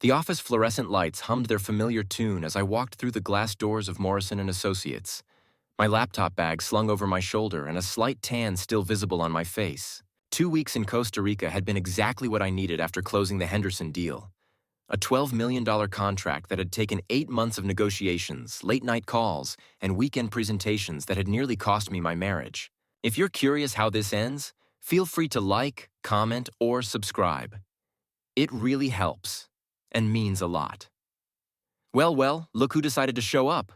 The office fluorescent lights hummed their familiar tune as I walked through the glass doors of Morrison and Associates, my laptop bag slung over my shoulder and a slight tan still visible on my face. 2 weeks in Costa Rica had been exactly what I needed after closing the Henderson deal. A $12 million contract that had taken 8 months of negotiations, late-night calls, and weekend presentations that had nearly cost me my marriage. If you're curious how this ends, feel free to like, comment, or subscribe. It really helps and means a lot. Well, look who decided to show up.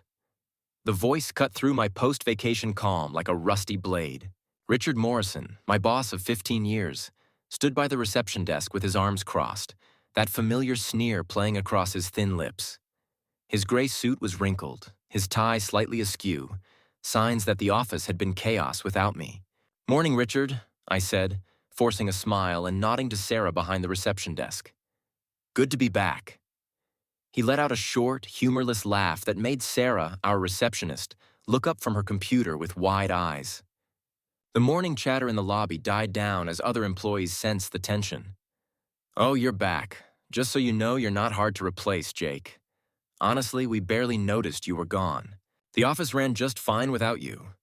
The voice cut through my post-vacation calm like a rusty blade. Richard Morrison, my boss of 15 years, stood by the reception desk with his arms crossed, that familiar sneer playing across his thin lips. His gray suit was wrinkled, his tie slightly askew, signs that the office had been chaos without me. "Morning, Richard," I said, forcing a smile and nodding to Sarah behind the reception desk. "Good to be back." He let out a short, humorless laugh that made Sarah, our receptionist, look up from her computer with wide eyes. The morning chatter in the lobby died down as other employees sensed the tension. "Oh, you're back. Just so you know, you're not hard to replace, Jake. Honestly, we barely noticed you were gone. The office ran just fine without you."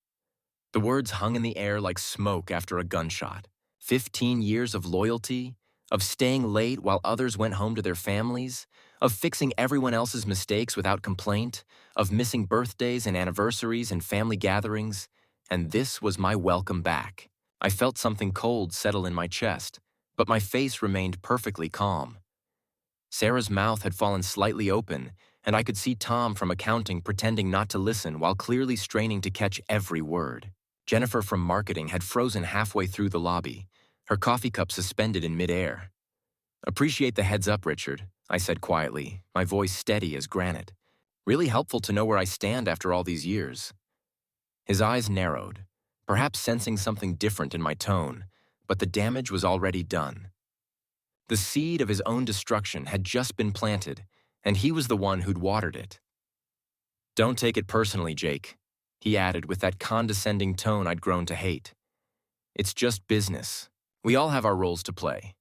The words hung in the air like smoke after a gunshot. 15 years of loyalty, of staying late while others went home to their families, of fixing everyone else's mistakes without complaint, of missing birthdays and anniversaries and family gatherings, and this was my welcome back. I felt something cold settle in my chest, but my face remained perfectly calm. Sarah's mouth had fallen slightly open, and I could see Tom from accounting pretending not to listen while clearly straining to catch every word. Jennifer from marketing had frozen halfway through the lobby, her coffee cup suspended in midair. "Appreciate the heads up, Richard," I said quietly, my voice steady as granite. "Really helpful to know where I stand after all these years." His eyes narrowed, perhaps sensing something different in my tone, but the damage was already done. The seed of his own destruction had just been planted, and he was the one who'd watered it. "Don't take it personally, Jake," he added with that condescending tone I'd grown to hate. "It's just business. We all have our roles to play."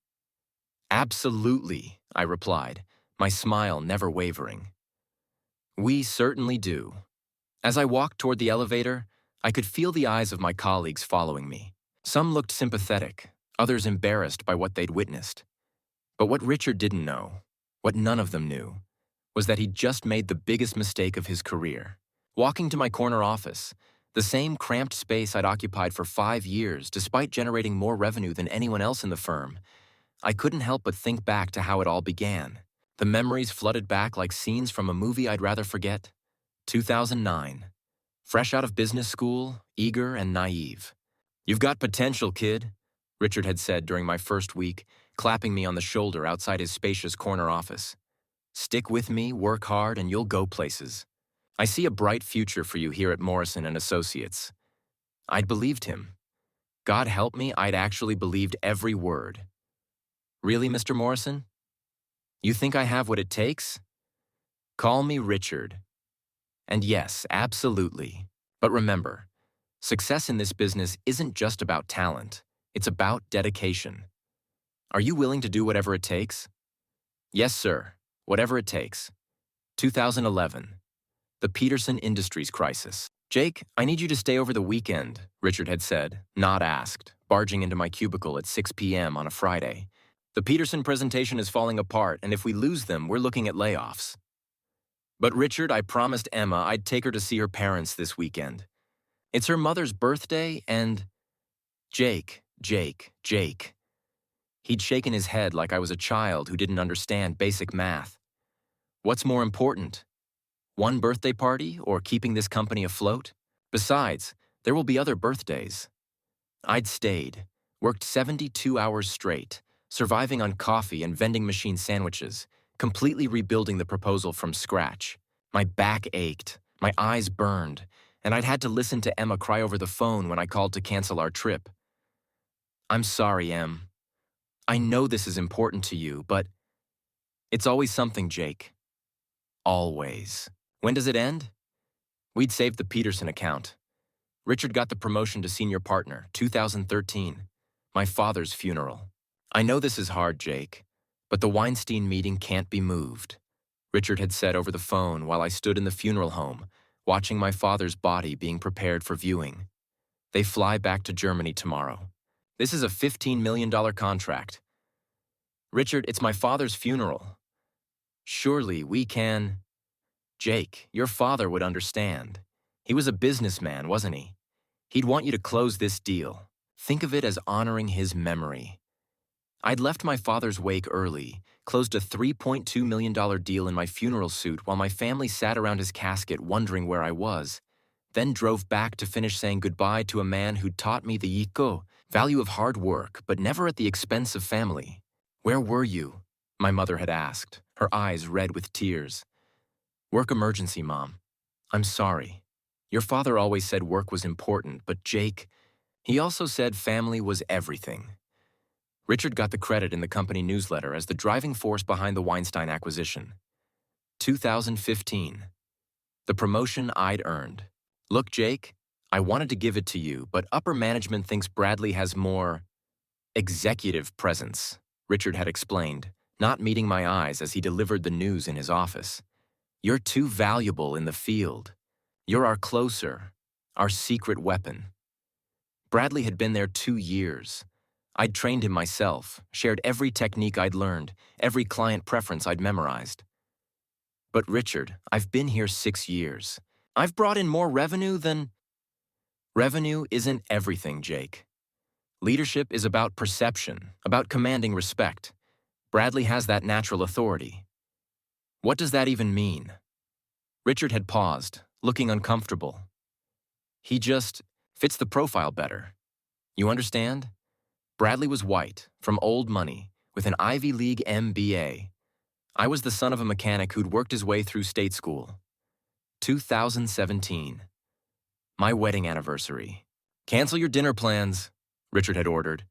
"Absolutely," I replied, my smile never wavering. "We certainly do." As I walked toward the elevator, I could feel the eyes of my colleagues following me. Some looked sympathetic, others embarrassed by what they'd witnessed. But what Richard didn't know, what none of them knew, was that he'd just made the biggest mistake of his career. Walking to my corner office, the same cramped space I'd occupied for 5 years despite generating more revenue than anyone else in the firm, I couldn't help but think back to how it all began. The memories flooded back like scenes from a movie I'd rather forget. 2009. Fresh out of business school, eager and naive. "You've got potential, kid," Richard had said during my first week, clapping me on the shoulder outside his spacious corner office. "Stick with me, work hard, and you'll go places. I see a bright future for you here at Morrison and Associates." I'd believed him. God help me, I'd actually believed every word. "Really, Mr. Morrison? You think I have what it takes?" "Call me Richard." And yes, absolutely. But remember, success in this business isn't just about talent. It's about dedication. Are you willing to do whatever it takes? "Yes, sir. Whatever it takes." 2011. The Peterson Industries crisis. "Jake, I need you to stay over the weekend," Richard had said, not asked, barging into my cubicle at 6 p.m. on a Friday. "The Peterson presentation is falling apart, and if we lose them, we're looking at layoffs." "But Richard, I promised Emma I'd take her to see her parents this weekend. It's her mother's birthday and—" Jake. He'd shaken his head like I was a child who didn't understand basic math. "What's more important? One birthday party or keeping this company afloat? Besides, there will be other birthdays." I'd stayed, worked 72 hours straight, surviving on coffee and vending machine sandwiches, completely rebuilding the proposal from scratch. My back ached, my eyes burned, and I'd had to listen to Emma cry over the phone when I called to cancel our trip. "I'm sorry, Em. I know this is important to you, but it's always something, Jake. Always." "When does it end?" We'd saved the Peterson account. Richard got the promotion to senior partner, 2013, my father's funeral. "I know this is hard, Jake, But the Weinstein meeting can't be moved, Richard had said over the phone while I stood in the funeral home, watching my father's body being prepared for viewing. They fly back to Germany tomorrow. This is a $15 million contract. Richard, it's my father's funeral. Surely we can… Jake, your father would understand. He was a businessman, wasn't he? He'd want you to close this deal. Think of it as honoring his memory. I'd left my father's wake early, closed a $3.2 million deal in my funeral suit while my family sat around his casket wondering where I was, then drove back to finish saying goodbye to a man who'd taught me the yiko, value of hard work, but never at the expense of family. Where were you? My mother had asked, her eyes red with tears. Work emergency, Mom. I'm sorry. Your father always said work was important, but Jake, he also said family was everything. Richard got the credit in the company newsletter as the driving force behind the Weinstein acquisition. 2015. The promotion I'd earned. Look, Jake, I wanted to give it to you, but upper management thinks Bradley has more executive presence, Richard had explained, not meeting my eyes as he delivered the news in his office. You're too valuable in the field. You're our closer, our secret weapon. Bradley had been there 2 years. I'd trained him myself, shared every technique I'd learned, every client preference I'd memorized. But Richard, I've been here 6 years. I've brought in more revenue than… Revenue isn't everything, Jake. Leadership is about perception, about commanding respect. Bradley has that natural authority. What does that even mean? Richard had paused, looking uncomfortable. He just fits the profile better. You understand? Bradley was white, from old money, with an Ivy League MBA. I was the son of a mechanic who'd worked his way through state school. 2017. My wedding anniversary. Cancel your dinner plans, Richard had ordered,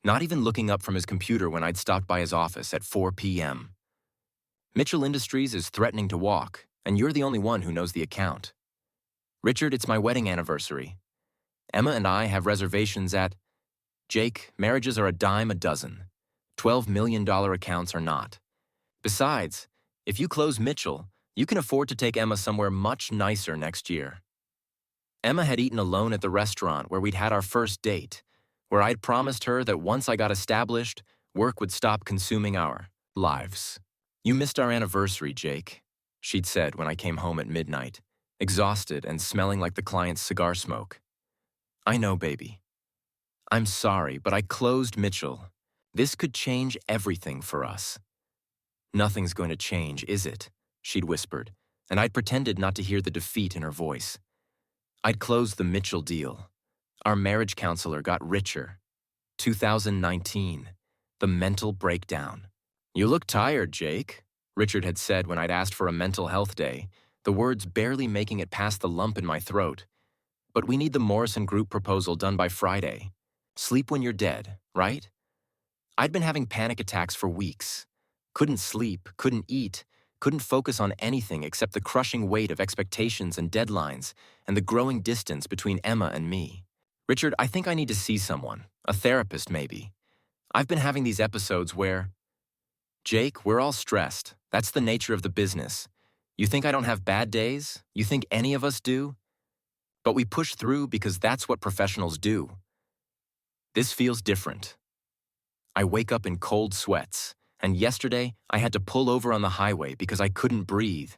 not even looking up from his computer when I'd stopped by his office at 4 p.m. Mitchell Industries is threatening to walk, and you're the only one who knows the account. Richard, it's my wedding anniversary. Emma and I have reservations at… Jake, marriages are a dime a dozen. $12 million accounts are not. Besides, if you close Mitchell, you can afford to take Emma somewhere much nicer next year. Emma had eaten alone at the restaurant where we'd had our first date, where I'd promised her that once I got established, work would stop consuming our lives. You missed our anniversary, Jake, she'd said when I came home at midnight, exhausted and smelling like the client's cigar smoke. I know, baby. I'm sorry, but I closed Mitchell. This could change everything for us. Nothing's going to change, is it? She'd whispered, and I'd pretended not to hear the defeat in her voice. I'd closed the Mitchell deal. Our marriage counselor got richer. 2019. The mental breakdown. You look tired, Jake, Richard had said when I'd asked for a mental health day, the words barely making it past the lump in my throat. But we need the Morrison Group proposal done by Friday. Sleep when you're dead, right? I'd been having panic attacks for weeks. Couldn't sleep, couldn't eat, couldn't focus on anything except the crushing weight of expectations and deadlines and the growing distance between Emma and me. Richard, I think I need to see someone, a therapist maybe. I've been having these episodes where… Jake, we're all stressed. That's the nature of the business. You think I don't have bad days? You think any of us do? But we push through because that's what professionals do. This feels different. I wake up in cold sweats, and yesterday I had to pull over on the highway because I couldn't breathe.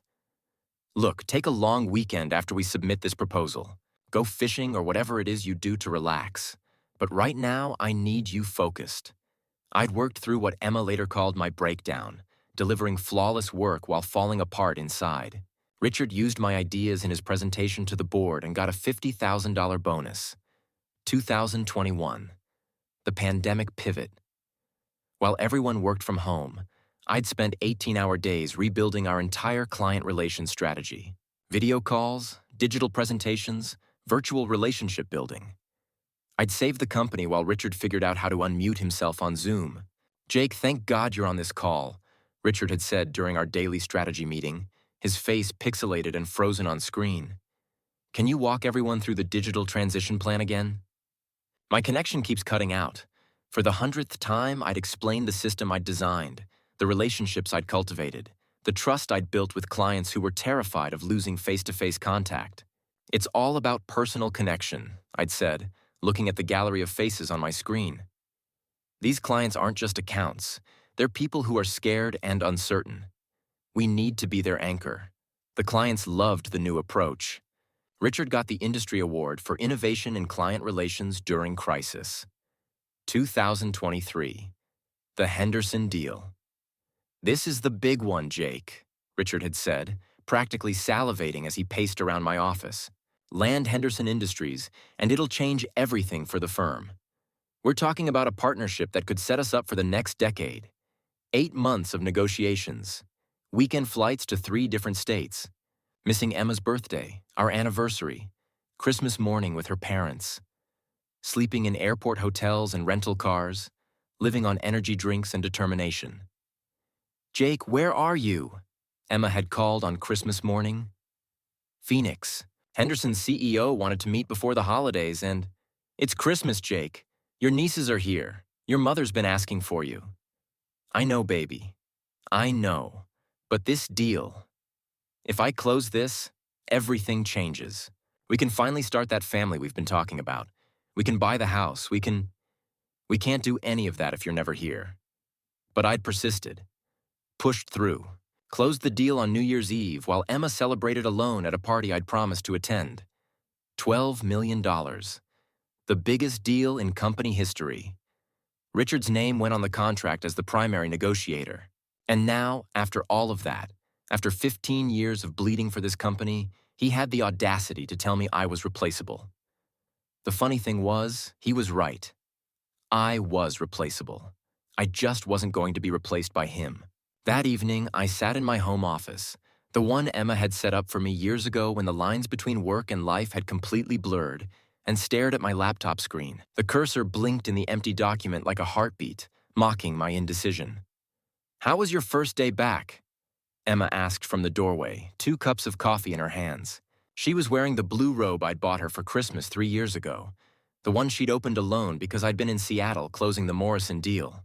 Look, take a long weekend after we submit this proposal. Go fishing or whatever it is you do to relax. But right now, I need you focused. I'd worked through what Emma later called my breakdown, delivering flawless work while falling apart inside. Richard used my ideas in his presentation to the board and got a $50,000 bonus. 2021. The pandemic pivot. While everyone worked from home, I'd spent 18-hour days rebuilding our entire client relations strategy. Video calls, digital presentations, virtual relationship building. I'd saved the company while Richard figured out how to unmute himself on Zoom. Jake, thank God you're on this call, Richard had said during our daily strategy meeting, his face pixelated and frozen on screen. Can you walk everyone through the digital transition plan again? My connection keeps cutting out. For the 100th time, I'd explained the system I'd designed, the the relationships I'd cultivated, the trust I'd built with clients who were terrified of losing face-to-face contact. It's all about personal connection, I'd said, looking at the gallery of faces on my screen. These clients aren't just accounts. They're people who are scared and uncertain. We need to be their anchor. The clients loved the new approach. Richard got the industry award for innovation in client relations during crisis. 2023. The Henderson deal. "This is the big one, Jake," Richard had said, practically salivating as he paced around my office. "Land Henderson Industries, and it'll change everything for the firm. We're talking about a partnership that could set us up for the next decade. 8 months of negotiations, weekend flights to 3 different states, missing Emma's birthday, our anniversary, Christmas morning with her parents, sleeping in airport hotels and rental cars, living on energy drinks and determination." "Jake, where are you?" Emma had called on Christmas morning. "Phoenix. Henderson's CEO wanted to meet before the holidays and—" "It's Christmas, Jake. Your nieces are here. Your mother's been asking for you." "I know, baby. I know. But this deal, if I close this, everything changes. We can finally start that family we've been talking about. We can buy the house. We can't do any of that if you're never here." But I'd persisted, pushed through, closed the deal on New Year's Eve while Emma celebrated alone at a party I'd promised to attend. $12 million. The biggest deal in company history. Richard's name went on the contract as the primary negotiator. And now, after all of that, after 15 years of bleeding for this company, he had the audacity to tell me I was replaceable. The funny thing was, he was right. I was replaceable. I just wasn't going to be replaced by him. That evening, I sat in my home office, the one Emma had set up for me years ago when the lines between work and life had completely blurred, and stared at my laptop screen. The cursor blinked in the empty document like a heartbeat, mocking my indecision. "How was your first day back?" Emma asked from the doorway, 2 cups of coffee in her hands. She was wearing the blue robe I'd bought her for Christmas 3 years ago, the one she'd opened alone because I'd been in Seattle closing the Morrison deal.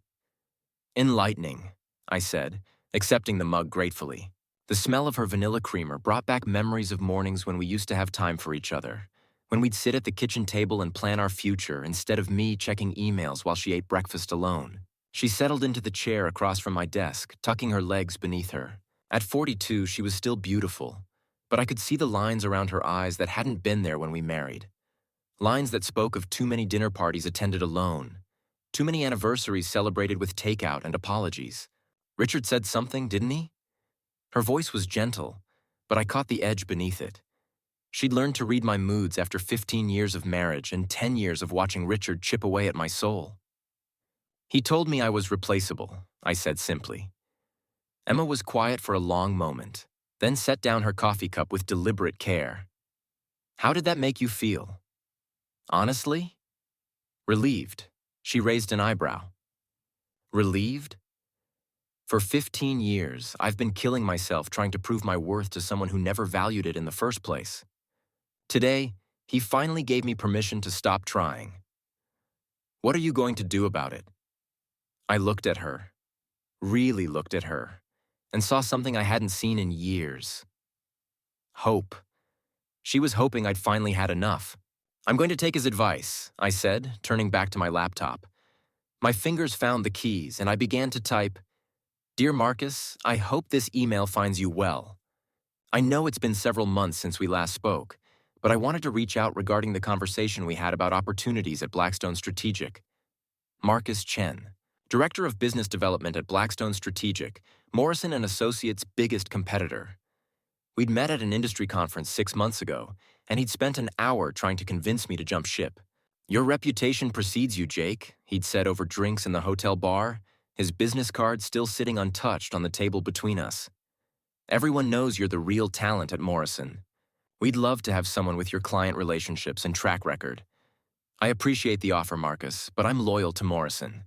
"Enlightening," I said, accepting the mug gratefully. The smell of her vanilla creamer brought back memories of mornings when we used to have time for each other, when we'd sit at the kitchen table and plan our future instead of me checking emails while she ate breakfast alone. She settled into the chair across from my desk, tucking her legs beneath her. At 42, she was still beautiful, but I could see the lines around her eyes that hadn't been there when we married. Lines that spoke of too many dinner parties attended alone, too many anniversaries celebrated with takeout and apologies. "Richard said something, didn't he?" Her voice was gentle, but I caught the edge beneath it. She'd learned to read my moods after 15 years of marriage and 10 years of watching Richard chip away at my soul. "He told me I was replaceable," I said simply. Emma was quiet for a long moment, then set down her coffee cup with deliberate care. "How did that make you feel?" "Honestly?" "Relieved." She raised an eyebrow. "Relieved?" For 15 years, I've been killing myself trying to prove my worth to someone who never valued it in the first place. Today, he finally gave me permission to stop trying. "What are you going to do about it?" I looked at her, really looked at her, and saw something I hadn't seen in years. Hope. She was hoping I'd finally had enough. "I'm going to take his advice," I said, turning back to my laptop. My fingers found the keys, and I began to type, "Dear Marcus, I hope this email finds you well. I know it's been several months since we last spoke, but I wanted to reach out regarding the conversation we had about opportunities at Blackstone Strategic. Marcus Chen, Director of Business Development at Blackstone Strategic, Morrison & Associates' biggest competitor. We'd met at an industry conference 6 months ago, and he'd spent an hour trying to convince me to jump ship. Your reputation precedes you, Jake," he'd said over drinks in the hotel bar, his business card still sitting untouched on the table between us. "Everyone knows you're the real talent at Morrison. We'd love to have someone with your client relationships and track record. I appreciate the offer, Marcus, but I'm loyal to Morrison."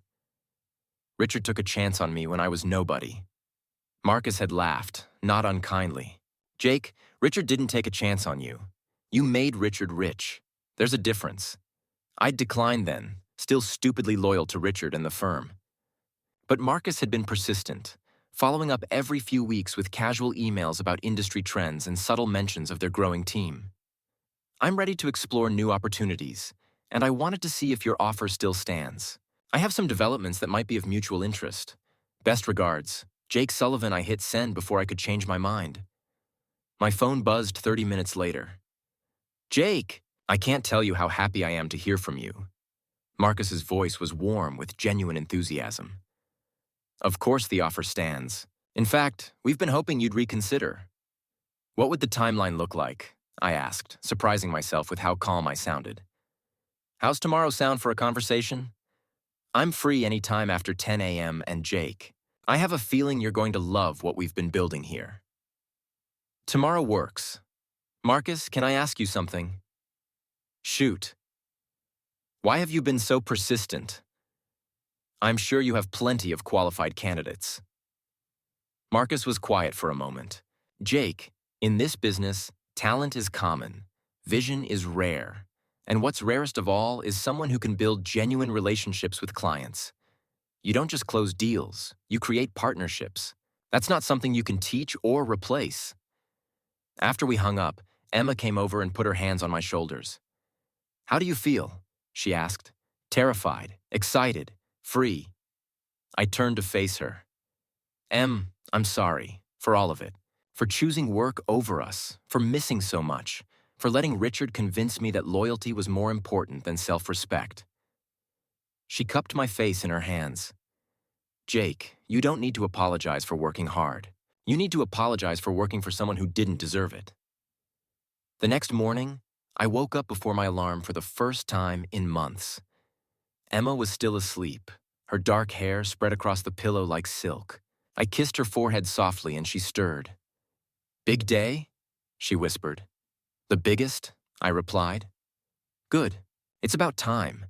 Richard took a chance on me when I was nobody. Marcus had laughed, not unkindly. "Jake, Richard didn't take a chance on you. You made Richard rich. There's a difference." I'd declined then, still stupidly loyal to Richard and the firm. But Marcus had been persistent, following up every few weeks with casual emails about industry trends and subtle mentions of their growing team. I'm ready to explore new opportunities, and I wanted to see if your offer still stands. I have some developments that might be of mutual interest. Best regards, Jake Sullivan. I hit send before I could change my mind. My phone buzzed 30 minutes later. Jake, I can't tell you how happy I am to hear from you. Marcus's voice was warm with genuine enthusiasm. Of course the offer stands. In fact, we've been hoping you'd reconsider. What would the timeline look like? I asked, surprising myself with how calm I sounded. How's tomorrow sound for a conversation? I'm free anytime after 10 a.m. and Jake, I have a feeling you're going to love what we've been building here. Tomorrow works. Marcus, can I ask you something? Shoot. Why have you been so persistent? I'm sure you have plenty of qualified candidates. Marcus was quiet for a moment. Jake, in this business, talent is common, vision is rare, and what's rarest of all is someone who can build genuine relationships with clients. You don't just close deals, you create partnerships. That's not something you can teach or replace. After we hung up, Emma came over and put her hands on my shoulders. How do you feel? She asked. Terrified, excited, free. I turned to face her. I'm sorry for all of it, for choosing work over us, for missing so much, for letting Richard convince me that loyalty was more important than self-respect. She cupped my face in her hands. Jake, you don't need to apologize for working hard. You need to apologize for working for someone who didn't deserve it. The next morning, I woke up before my alarm for the first time in months. Emma was still asleep, her dark hair spread across the pillow like silk. I kissed her forehead softly and she stirred. Big day? She whispered. The biggest? I replied. Good. It's about time.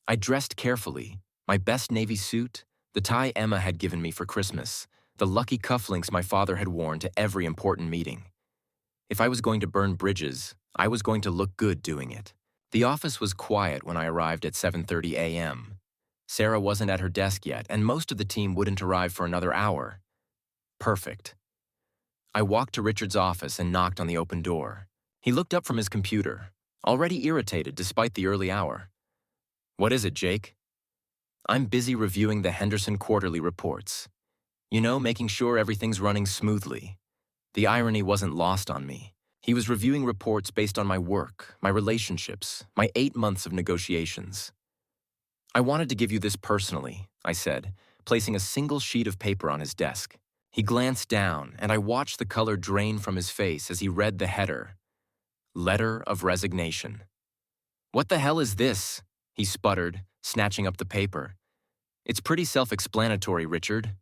I dressed carefully, my best navy suit, the tie Emma had given me for Christmas, the lucky cufflinks my father had worn to every important meeting. If I was going to burn bridges, I was going to look good doing it. The office was quiet when I arrived at 7:30 a.m. Sarah wasn't at her desk yet, and most of the team wouldn't arrive for another hour. Perfect. I walked to Richard's office and knocked on the open door. He looked up from his computer, already irritated despite the early hour. What is it, Jake? I'm busy reviewing the Henderson quarterly reports. You know, making sure everything's running smoothly. The irony wasn't lost on me. He was reviewing reports based on my work, my relationships, my 8 months of negotiations. I wanted to give you this personally, I said, placing a single sheet of paper on his desk. He glanced down, and I watched the color drain from his face as he read the header. Letter of resignation. What the hell is this? He sputtered, snatching up the paper. It's pretty self-explanatory, Richard.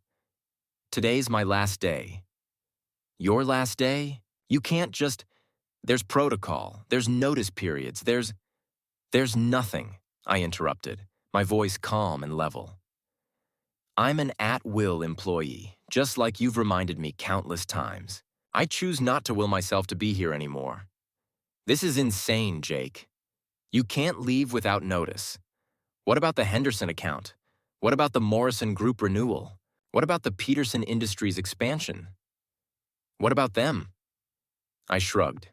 Today's my last day. Your last day? You can't just... There's protocol, there's notice periods, there's nothing, I interrupted, my voice calm and level. I'm an at-will employee, just like you've reminded me countless times. I choose not to will myself to be here anymore. This is insane, Jake. You can't leave without notice. What about the Henderson account? What about the Morrison Group renewal? What about the Peterson Industries expansion? What about them? I shrugged.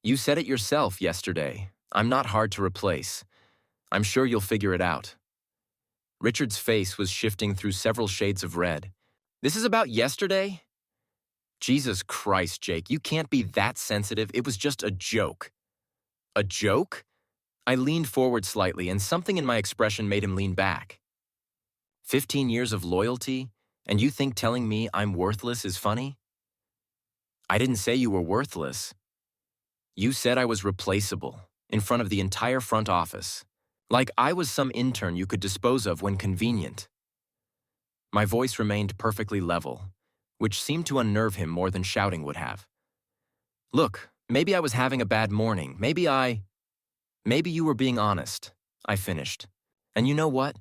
You said it yourself yesterday. I'm not hard to replace. I'm sure you'll figure it out. Richard's face was shifting through several shades of red. This is about yesterday? Jesus Christ, Jake, you can't be that sensitive. It was just a joke. A joke? I leaned forward slightly, and something in my expression made him lean back. 15 years of loyalty, and you think telling me I'm worthless is funny? I didn't say you were worthless. You said I was replaceable, in front of the entire front office, like I was some intern you could dispose of when convenient. My voice remained perfectly level, which seemed to unnerve him more than shouting would have. Look, maybe I was having a bad morning. Maybe you were being honest, I finished. And you know what?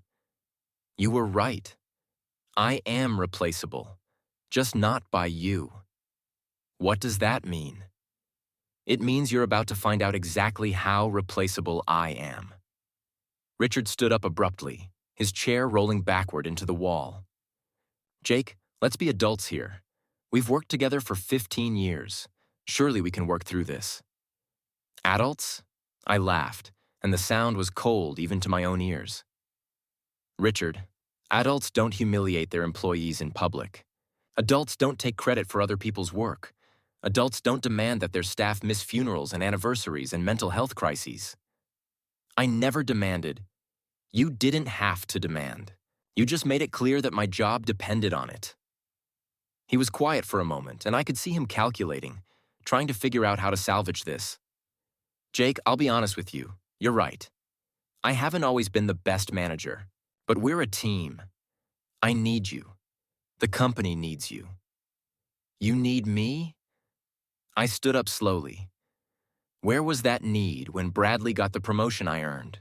You were right. I am replaceable, just not by you. What does that mean? It means you're about to find out exactly how replaceable I am. Richard stood up abruptly, his chair rolling backward into the wall. Jake, Let's be adults here. We've worked together for 15 years. Surely we can work through this. Adults? I laughed, and the sound was cold even to my own ears. Richard, adults don't humiliate their employees in public. Adults don't take credit for other people's work. Adults don't demand that their staff miss funerals and anniversaries and mental health crises. I never demanded. You didn't have to demand. You just made it clear that my job depended on it. He was quiet for a moment, and I could see him calculating, trying to figure out how to salvage this. Jake, I'll be honest with you. You're right. I haven't always been the best manager, but we're a team. I need you. The company needs you. You need me? I stood up slowly. Where was that need when Bradley got the promotion I earned?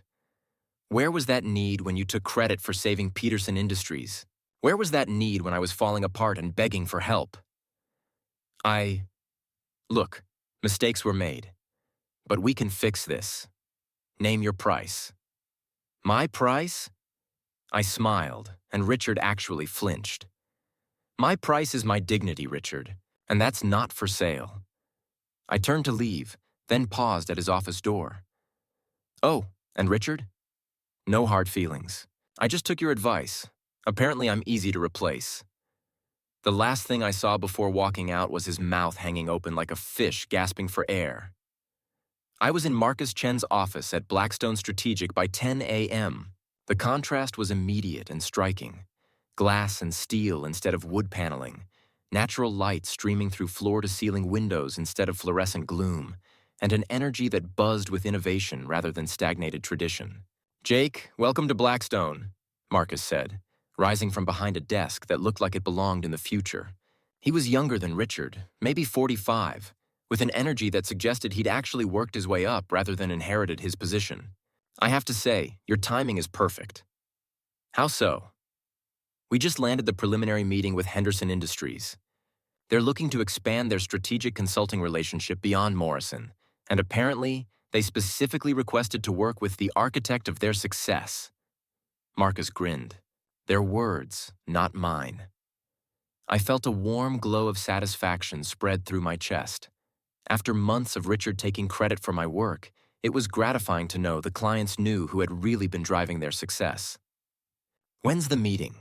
Where was that need when you took credit for saving Peterson Industries? Where was that need when I was falling apart and begging for help? Look, mistakes were made. But we can fix this. Name your price. My price? I smiled, and Richard actually flinched. My price is my dignity, Richard, and that's not for sale. I turned to leave, then paused at his office door. Oh, and Richard? No hard feelings. I just took your advice. Apparently I'm easy to replace. The last thing I saw before walking out was his mouth hanging open like a fish gasping for air. I was in Marcus Chen's office at Blackstone Strategic by 10 a.m. The contrast was immediate and striking. Glass and steel instead of wood paneling, natural light streaming through floor-to-ceiling windows instead of fluorescent gloom, and an energy that buzzed with innovation rather than stagnated tradition. Jake, welcome to Blackstone, Marcus said, rising from behind a desk that looked like it belonged in the future. He was younger than Richard, maybe 45, with an energy that suggested he'd actually worked his way up rather than inherited his position. I have to say, your timing is perfect. How so? We just landed the preliminary meeting with Henderson Industries. They're looking to expand their strategic consulting relationship beyond Morrison, and apparently, they specifically requested to work with the architect of their success. Marcus grinned. Their words, not mine. I felt a warm glow of satisfaction spread through my chest. After months of Richard taking credit for my work, it was gratifying to know the clients knew who had really been driving their success. When's the meeting?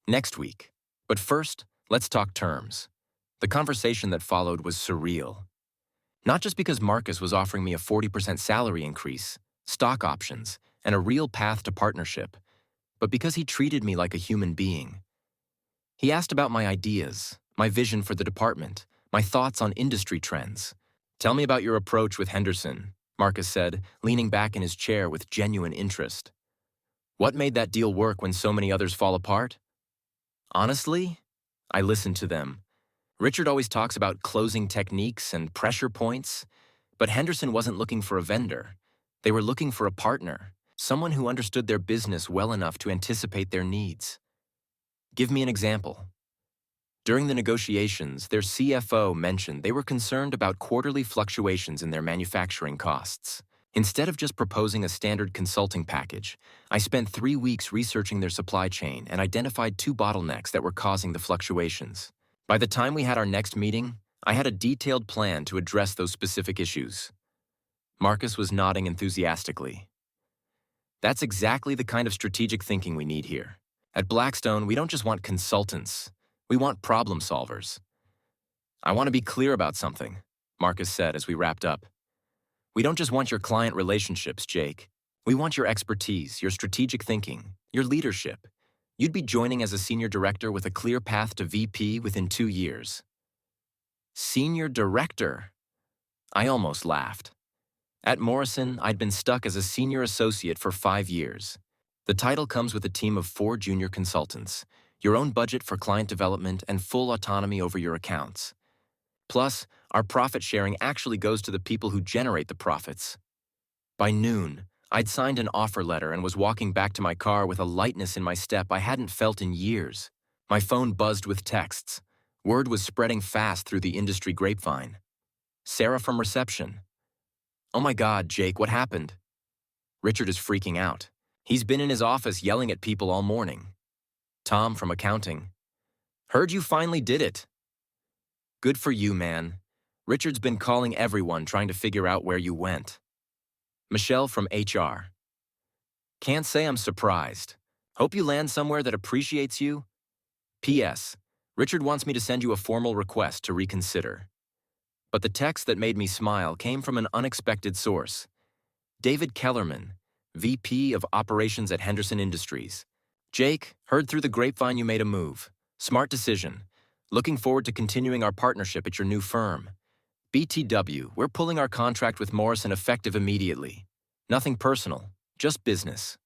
Next week. But first, let's talk terms. The conversation that followed was surreal. Not just because Marcus was offering me a 40% salary increase, stock options, and a real path to partnership, but because he treated me like a human being. He asked about my ideas, my vision for the department, my thoughts on industry trends. Tell me about your approach with Henderson, Marcus said, leaning back in his chair with genuine interest. What made that deal work when so many others fall apart? Honestly, I listened to them. Richard always talks about closing techniques and pressure points, but Henderson wasn't looking for a vendor. They were looking for a partner, someone who understood their business well enough to anticipate their needs. Give me an example. During the negotiations, their CFO mentioned they were concerned about quarterly fluctuations in their manufacturing costs. Instead of just proposing a standard consulting package, I spent 3 weeks researching their supply chain and identified 2 bottlenecks that were causing the fluctuations. By the time we had our next meeting, I had a detailed plan to address those specific issues. Marcus was nodding enthusiastically. That's exactly the kind of strategic thinking we need here. At Blackstone, we don't just want consultants. We want problem solvers. I want to be clear about something, Marcus said as we wrapped up. We don't just want your client relationships, Jake. We want your expertise, your strategic thinking, your leadership. You'd be joining as a senior director with a clear path to VP within 2 years. Senior director? I almost laughed. At Morrison, I'd been stuck as a senior associate for 5 years. The title comes with a team of 4 junior consultants, your own budget for client development, and full autonomy over your accounts. Plus, our profit sharing actually goes to the people who generate the profits. By noon, I'd signed an offer letter and was walking back to my car with a lightness in my step I hadn't felt in years. My phone buzzed with texts. Word was spreading fast through the industry grapevine. Sarah from reception. Oh my God, Jake, what happened? Richard is freaking out. He's been in his office yelling at people all morning. Tom from accounting. Heard you finally did it. Good for you, man. Richard's been calling everyone trying to figure out where you went. Michelle from HR. Can't say I'm surprised. Hope you land somewhere that appreciates you. P.S. Richard wants me to send you a formal request to reconsider. But the text that made me smile came from an unexpected source. David Kellerman, VP of Operations at Henderson Industries. Jake, heard through the grapevine you made a move. Smart decision. Looking forward to continuing our partnership at your new firm. BTW, we're pulling our contract with Morrison effective immediately. Nothing personal, just business.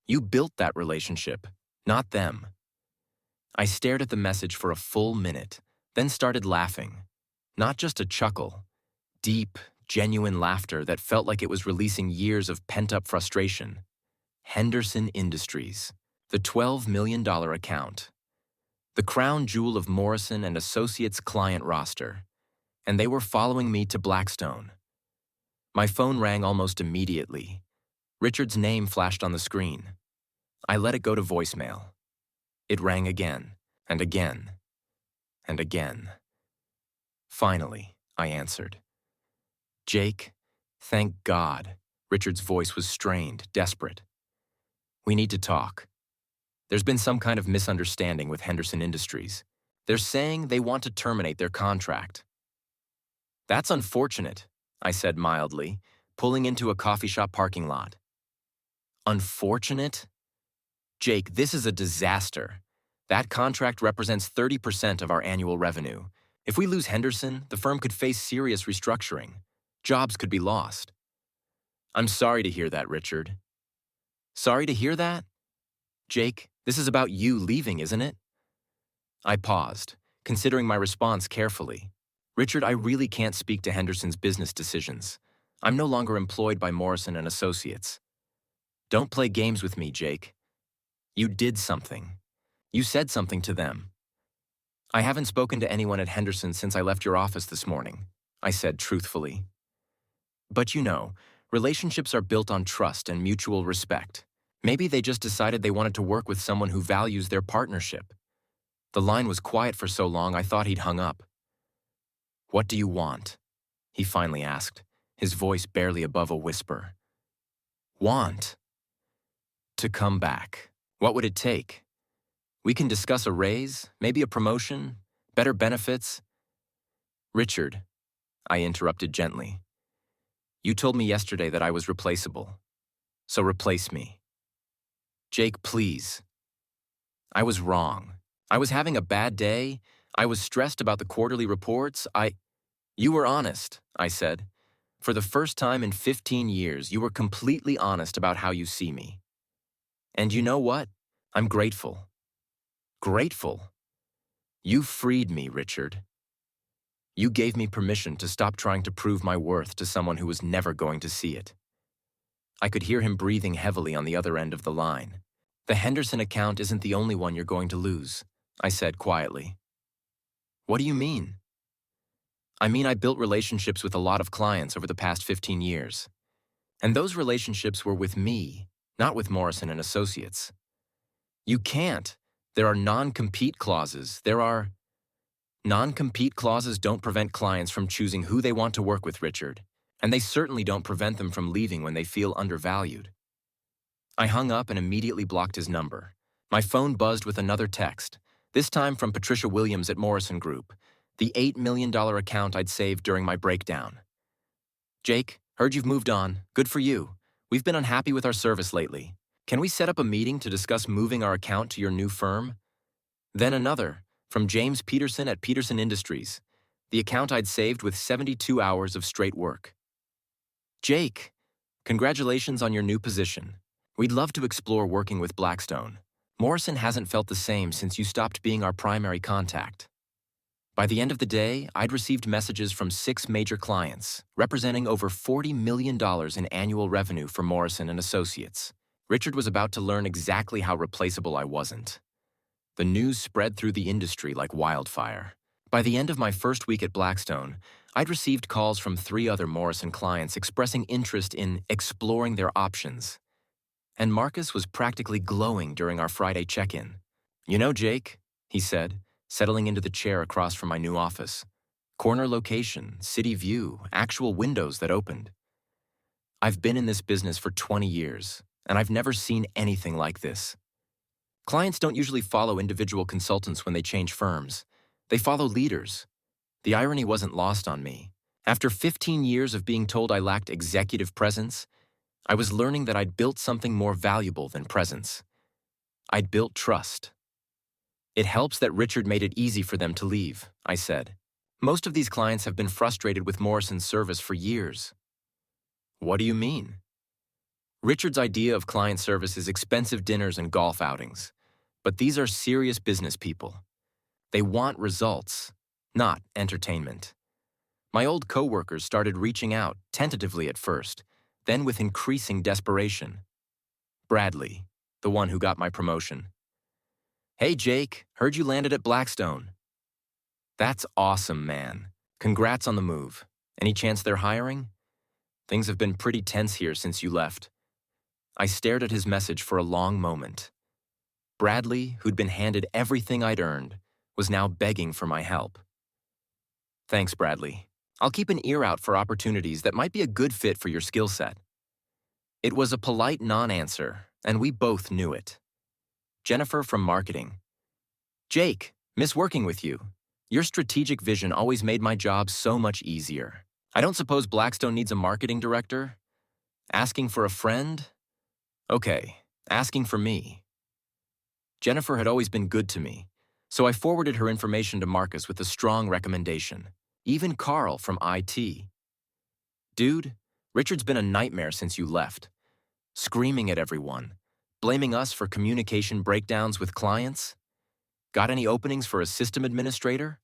You built that relationship, not them. I stared at the message for a full minute, then started laughing. Not just a chuckle. Deep, genuine laughter that felt like it was releasing years of pent-up frustration. Henderson Industries, the $12 million account. The crown jewel of Morrison and Associates client roster. And they were following me to Blackstone. My phone rang almost immediately. Richard's name flashed on the screen. I let it go to voicemail. It rang again, and again, and again. Finally, I answered. Jake, thank God. Richard's voice was strained, desperate. We need to talk. There's been some kind of misunderstanding with Henderson Industries. They're saying they want to terminate their contract. That's unfortunate, I said mildly, pulling into a coffee shop parking lot. Unfortunate? Jake, this is a disaster. That contract represents 30% of our annual revenue. If we lose Henderson, the firm could face serious restructuring. Jobs could be lost. I'm sorry to hear that, Richard. Sorry to hear that? Jake, this is about you leaving, isn't it? I paused, considering my response carefully. Richard, I really can't speak to Henderson's business decisions. I'm no longer employed by Morrison and Associates. Don't play games with me, Jake. You did something. You said something to them. I haven't spoken to anyone at Henderson since I left your office this morning, I said truthfully. But you know, relationships are built on trust and mutual respect. Maybe they just decided they wanted to work with someone who values their partnership. The line was quiet for so long I thought he'd hung up. What do you want? He finally asked, his voice barely above a whisper. Want? To come back. What would it take? We can discuss a raise, maybe a promotion, better benefits. Richard, I interrupted gently. You told me yesterday that I was replaceable. So replace me. Jake, please. I was wrong. I was having a bad day. I was stressed about the quarterly reports. You were honest, I said. For the first time in 15 years, you were completely honest about how you see me. And you know what? I'm grateful. Grateful? You freed me, Richard. You gave me permission to stop trying to prove my worth to someone who was never going to see it. I could hear him breathing heavily on the other end of the line. The Henderson account isn't the only one you're going to lose, I said quietly. What do you mean? I mean, I built relationships with a lot of clients over the past 15 years. And those relationships were with me, not with Morrison and Associates. You can't. There are non-compete clauses. Non-compete clauses don't prevent clients from choosing who they want to work with, Richard. And they certainly don't prevent them from leaving when they feel undervalued. I hung up and immediately blocked his number. My phone buzzed with another text, this time from Patricia Williams at Morrison Group, the $8 million account I'd saved during my breakdown. Jake, heard you've moved on. Good for you. We've been unhappy with our service lately. Can we set up a meeting to discuss moving our account to your new firm? Then another, from James Peterson at Peterson Industries, the account I'd saved with 72 hours of straight work. Jake, congratulations on your new position. We'd love to explore working with Blackstone. Morrison hasn't felt the same since you stopped being our primary contact. By the end of the day, I'd received messages from 6 major clients, representing over $40 million in annual revenue for Morrison and Associates. Richard was about to learn exactly how replaceable I wasn't. The news spread through the industry like wildfire. By the end of my first week at Blackstone, I'd received calls from 3 other Morrison clients expressing interest in exploring their options. And Marcus was practically glowing during our Friday check-in. You know, Jake, he said, settling into the chair across from my new office. Corner location, city view, actual windows that opened. I've been in this business for 20 years, and I've never seen anything like this. Clients don't usually follow individual consultants when they change firms. They follow leaders. The irony wasn't lost on me. After 15 years of being told I lacked executive presence, I was learning that I'd built something more valuable than presence. I'd built trust. It helps that Richard made it easy for them to leave, I said. Most of these clients have been frustrated with Morrison's service for years. What do you mean? Richard's idea of client service is expensive dinners and golf outings. But these are serious business people. They want results, not entertainment. My old coworkers started reaching out, tentatively at first, then with increasing desperation. Bradley, the one who got my promotion. Hey Jake, heard you landed at Blackstone. That's awesome, man. Congrats on the move. Any chance they're hiring? Things have been pretty tense here since you left. I stared at his message for a long moment. Bradley, who'd been handed everything I'd earned, was now begging for my help. Thanks, Bradley. I'll keep an ear out for opportunities that might be a good fit for your skill set. It was a polite non-answer, and we both knew it. Jennifer from marketing. Jake, miss working with you. Your strategic vision always made my job so much easier. I don't suppose Blackstone needs a marketing director? Asking for a friend? Okay, asking for me. Jennifer had always been good to me, so I forwarded her information to Marcus with a strong recommendation. Even Carl from IT. Dude, Richard's been a nightmare since you left. Screaming at everyone, blaming us for communication breakdowns with clients. Got any openings for a system administrator?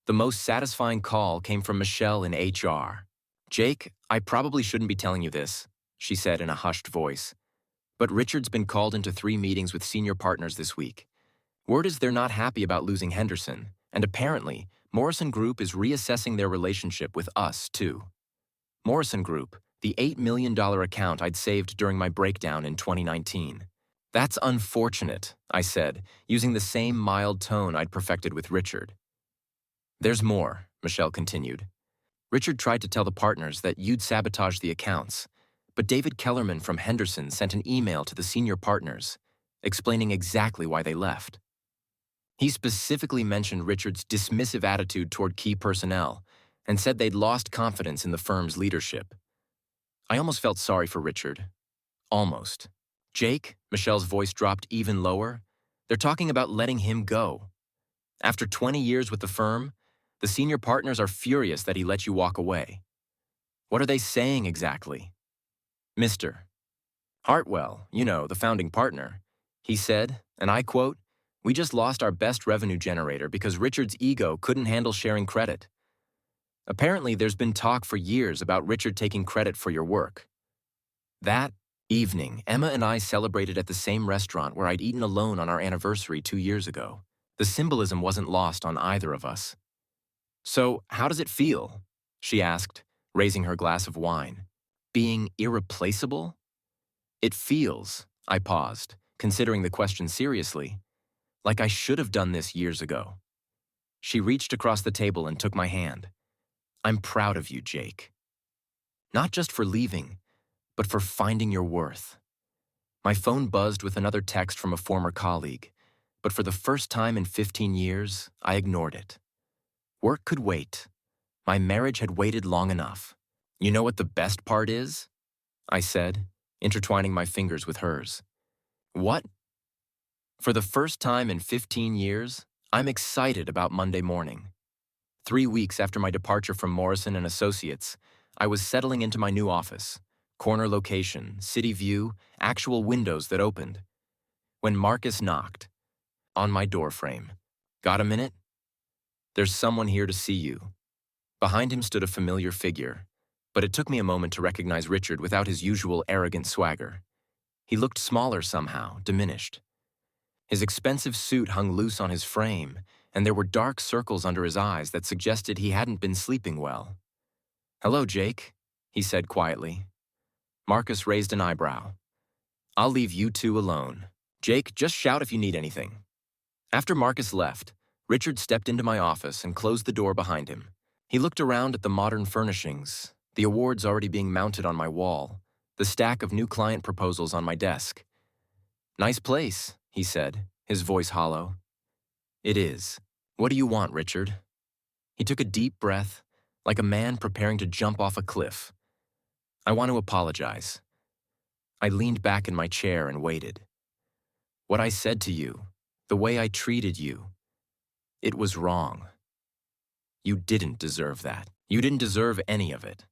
The most satisfying call came from Michelle in HR. Jake, I probably shouldn't be telling you this, she said in a hushed voice. But Richard's been called into 3 meetings with senior partners this week. Word is they're not happy about losing Henderson, and apparently, Morrison Group is reassessing their relationship with us, too. Morrison Group, the $8 million account I'd saved during my breakdown in 2019. That's unfortunate, I said, using the same mild tone I'd perfected with Richard. There's more, Michelle continued. Richard tried to tell the partners that you'd sabotage the accounts, but David Kellerman from Henderson sent an email to the senior partners, explaining exactly why they left. He specifically mentioned Richard's dismissive attitude toward key personnel and said they'd lost confidence in the firm's leadership. I almost felt sorry for Richard. Almost. Jake, Michelle's voice dropped even lower, they're talking about letting him go. After 20 years with the firm, the senior partners are furious that he let you walk away. What are they saying exactly? Mr. Hartwell, you know, the founding partner, he said, and I quote, "We just lost our best revenue generator because Richard's ego couldn't handle sharing credit." Apparently, there's been talk for years about Richard taking credit for your work. That evening, Emma and I celebrated at the same restaurant where I'd eaten alone on our anniversary 2 years ago. The symbolism wasn't lost on either of us. So, how does it feel? She asked, raising her glass of wine. Being irreplaceable? It feels, I paused, considering the question seriously, like I should have done this years ago. She reached across the table and took my hand. I'm proud of you, Jake. Not just for leaving, but for finding your worth. My phone buzzed with another text from a former colleague, but for the first time in 15 years, I ignored it. Work could wait. My marriage had waited long enough. You know what the best part is? I said, intertwining my fingers with hers. What? For the first time in 15 years, I'm excited about Monday morning. 3 weeks after my departure from Morrison and Associates, I was settling into my new office. Corner location, city view, actual windows that opened. When Marcus knocked on my doorframe. Got a minute? There's someone here to see you. Behind him stood a familiar figure, but it took me a moment to recognize Richard without his usual arrogant swagger. He looked smaller somehow, diminished. His expensive suit hung loose on his frame, and there were dark circles under his eyes that suggested he hadn't been sleeping well. "Hello, Jake," he said quietly. Marcus raised an eyebrow. "I'll leave you two alone. Jake, just shout if you need anything." After Marcus left, Richard stepped into my office and closed the door behind him. He looked around at the modern furnishings, the awards already being mounted on my wall, the stack of new client proposals on my desk. "Nice place," he said, his voice hollow. "It is. What do you want, Richard?" He took a deep breath, like a man preparing to jump off a cliff. "I want to apologize." I leaned back in my chair and waited. "What I said to you, the way I treated you, it was wrong. You didn't deserve that. You didn't deserve any of it."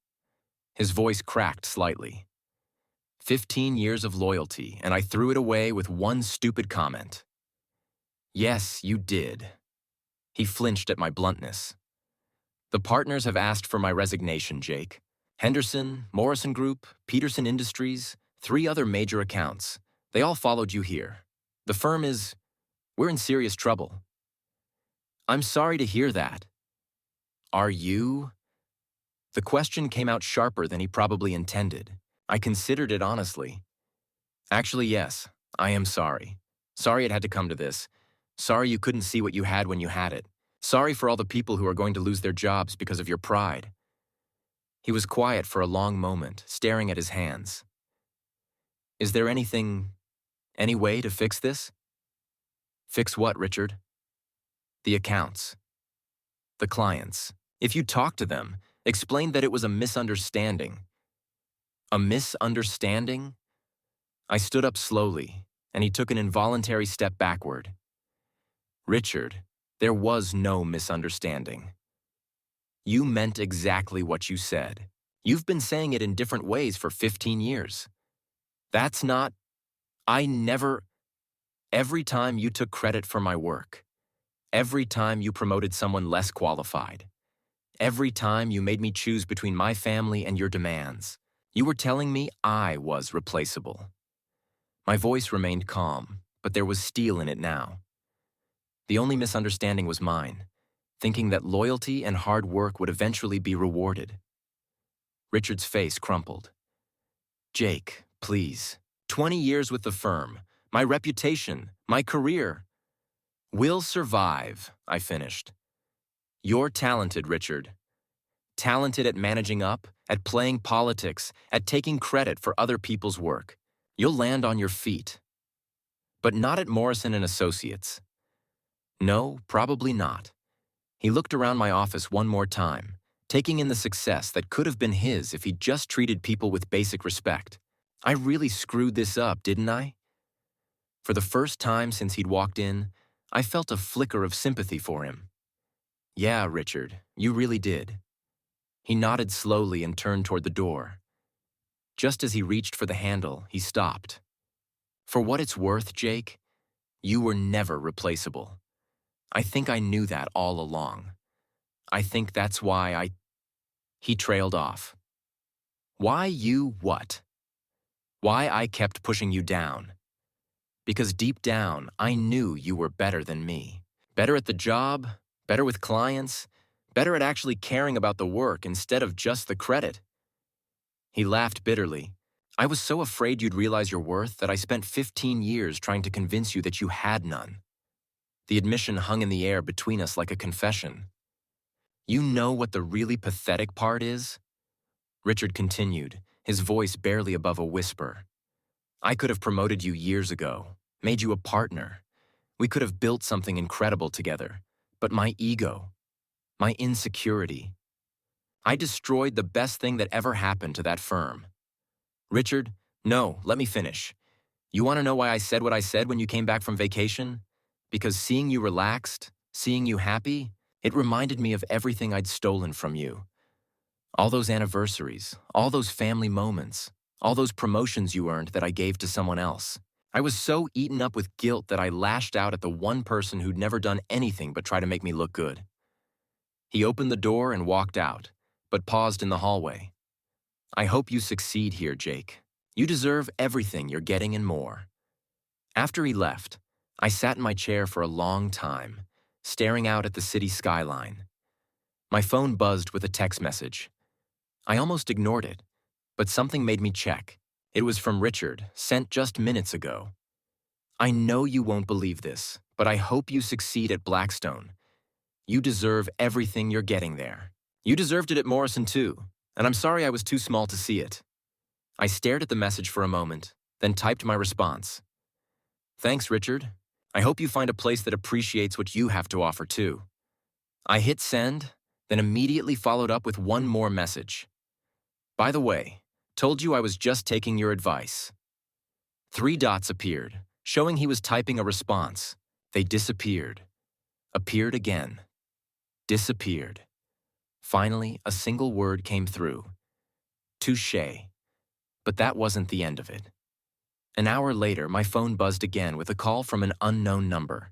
His voice cracked slightly. 15 years of loyalty, and I threw it away with one stupid comment. "Yes, you did." He flinched at my bluntness. "The partners have asked for my resignation, Jake. Henderson, Morrison Group, Peterson Industries, 3 other major accounts. They all followed you here. The firm we're in serious trouble." "I'm sorry to hear that." "Are you?" The question came out sharper than he probably intended. I considered it honestly. "Actually, yes, I am sorry. Sorry it had to come to this. Sorry you couldn't see what you had when you had it. Sorry for all the people who are going to lose their jobs because of your pride." He was quiet for a long moment, staring at his hands. "Is there any way to fix this?" "Fix what, Richard?" "The accounts. The clients. If you talk to them, explain that it was a misunderstanding." "A misunderstanding?" I stood up slowly, and he took an involuntary step backward. "Richard, there was no misunderstanding. You meant exactly what you said. You've been saying it in different ways for 15 years. That's not... I never... Every time you took credit for my work, every time you promoted someone less qualified, every time you made me choose between my family and your demands, you were telling me I was replaceable." My voice remained calm, but there was steel in it now. The only misunderstanding was mine, thinking that loyalty and hard work would eventually be rewarded. Richard's face crumpled. "Jake, please. 20 years with the firm, my reputation, my career. We'll survive," I finished. "You're talented, Richard. Talented at managing up, at playing politics, at taking credit for other people's work. You'll land on your feet. But not at Morrison and Associates. No, probably not." He looked around my office one more time, taking in the success that could have been his if he'd just treated people with basic respect. I really screwed this up, didn't I? For the first time since he'd walked in, I felt a flicker of sympathy for him. "Yeah, Richard, you really did." He nodded slowly and turned toward the door. Just as he reached for the handle, he stopped. "For what it's worth, Jake, you were never replaceable. I think I knew that all along. I think that's why He trailed off. "Why you what?" "Why I kept pushing you down. Because deep down, I knew you were better than me. Better at the job, better with clients, better at actually caring about the work instead of just the credit." He laughed bitterly. "I was so afraid you'd realize your worth that I spent 15 years trying to convince you that you had none." The admission hung in the air between us like a confession. "You know what the really pathetic part is?" Richard continued, his voice barely above a whisper. "I could have promoted you years ago, made you a partner. We could have built something incredible together. But my ego, my insecurity, I destroyed the best thing that ever happened to that firm." "Richard, no, let me finish. You want to know why I said what I said when you came back from vacation? Because seeing you relaxed, seeing you happy, it reminded me of everything I'd stolen from you. All those anniversaries, all those family moments, all those promotions you earned that I gave to someone else. I was so eaten up with guilt that I lashed out at the one person who'd never done anything but try to make me look good." He opened the door and walked out, but paused in the hallway. "I hope you succeed here, Jake. You deserve everything you're getting and more." After he left, I sat in my chair for a long time, staring out at the city skyline. My phone buzzed with a text message. I almost ignored it, but something made me check. It was from Richard, sent just minutes ago. "I know you won't believe this, but I hope you succeed at Blackstone. You deserve everything you're getting there. You deserved it at Morrison too, and I'm sorry I was too small to see it. I stared at the message for a moment, then typed my response. Thanks, Richard. I hope you find a place that appreciates what you have to offer too. I hit send, then immediately followed up with one more message. By the way, told you I was just taking your advice. 3 dots appeared, showing he was typing a response. They disappeared. Appeared again. Disappeared. Finally, a single word came through. Touché. But that wasn't the end of it. An hour later, my phone buzzed again with a call from an unknown number.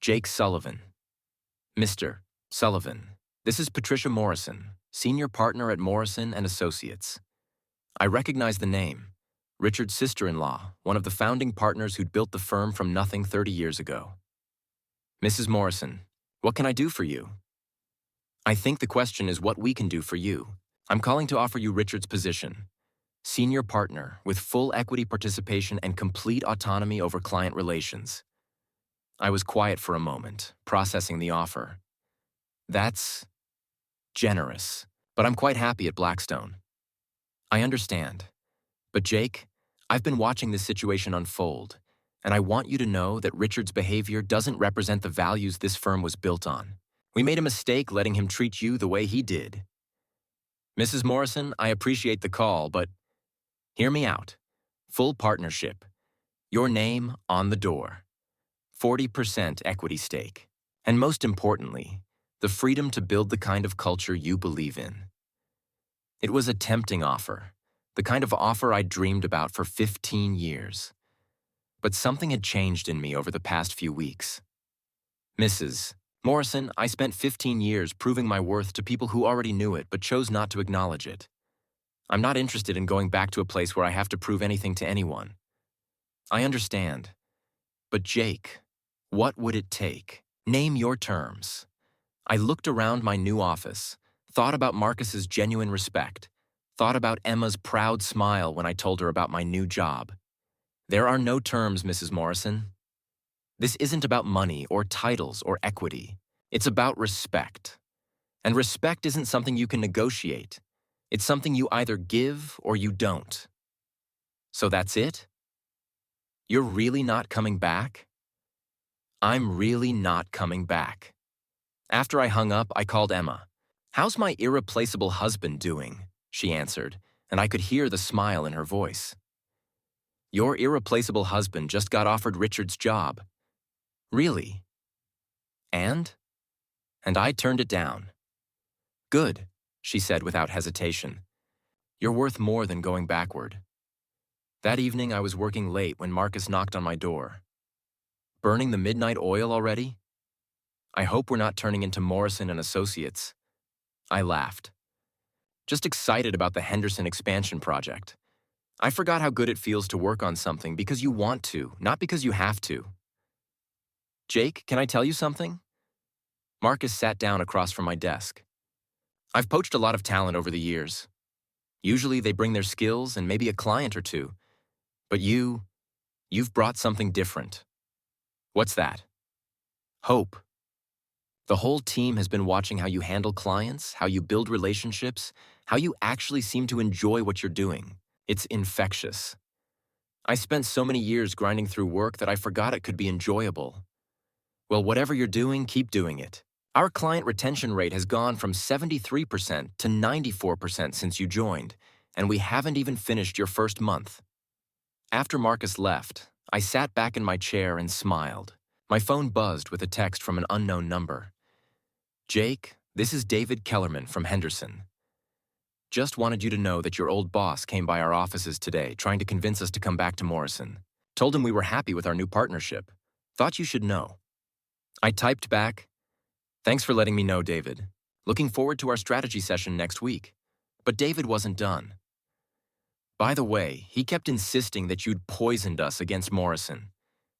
Jake Sullivan. Mr. Sullivan, this is Patricia Morrison, senior partner at Morrison and Associates. I recognize the name. Richard's sister-in-law, one of the founding partners who'd built the firm from nothing 30 years ago. Mrs. Morrison, what can I do for you? I think the question is what we can do for you. I'm calling to offer you Richard's position. Senior partner with full equity participation and complete autonomy over client relations. I was quiet for a moment, processing the offer. That's generous, but I'm quite happy at Blackstone. I understand. But Jake, I've been watching this situation unfold, and I want you to know that Richard's behavior doesn't represent the values this firm was built on. We made a mistake letting him treat you the way he did. Mrs. Morrison, I appreciate the call, but hear me out. Full partnership. Your name on the door. 40% equity stake. And most importantly, the freedom to build the kind of culture you believe in. It was a tempting offer, the kind of offer I'd dreamed about for 15 years. But something had changed in me over the past few weeks. Mrs. Morrison, I spent 15 years proving my worth to people who already knew it but chose not to acknowledge it. I'm not interested in going back to a place where I have to prove anything to anyone. I understand. But Jake, what would it take? Name your terms. I looked around my new office, thought about Marcus's genuine respect, thought about Emma's proud smile when I told her about my new job. There are no terms, Mrs. Morrison. This isn't about money or titles or equity. It's about respect. And respect isn't something you can negotiate. It's something you either give or you don't. So that's it? You're really not coming back? I'm really not coming back. After I hung up, I called Emma. How's my irreplaceable husband doing? She answered, and I could hear the smile in her voice. Your irreplaceable husband just got offered Richard's job. Really? And I turned it down. Good, she said without hesitation. You're worth more than going backward. That evening, I was working late when Marcus knocked on my door. Burning the midnight oil already? I hope we're not turning into Morrison and Associates. I laughed. Just excited about the Henderson expansion project. I forgot how good it feels to work on something because you want to, not because you have to. Jake, can I tell you something? Marcus sat down across from my desk. I've poached a lot of talent over the years. Usually they bring their skills and maybe a client or two. But you've brought something different. What's that? Hope. The whole team has been watching how you handle clients, how you build relationships, how you actually seem to enjoy what you're doing. It's infectious. I spent so many years grinding through work that I forgot it could be enjoyable. Well, whatever you're doing, keep doing it. Our client retention rate has gone from 73% to 94% since you joined, and we haven't even finished your first month. After Marcus left, I sat back in my chair and smiled. My phone buzzed with a text from an unknown number. Jake, this is David Kellerman from Henderson. Just wanted you to know that your old boss came by our offices today trying to convince us to come back to Morrison. Told him we were happy with our new partnership. Thought you should know. I typed back, thanks for letting me know, David. Looking forward to our strategy session next week. But David wasn't done. By the way, he kept insisting that you'd poisoned us against Morrison.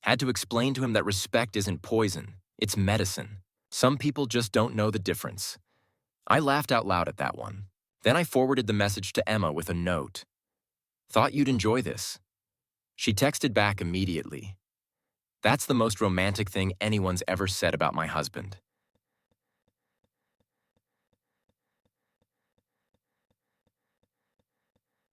Had to explain to him that respect isn't poison, it's medicine. Some people just don't know the difference. I laughed out loud at that one. Then I forwarded the message to Emma with a note. Thought you'd enjoy this. She texted back immediately. That's the most romantic thing anyone's ever said about my husband.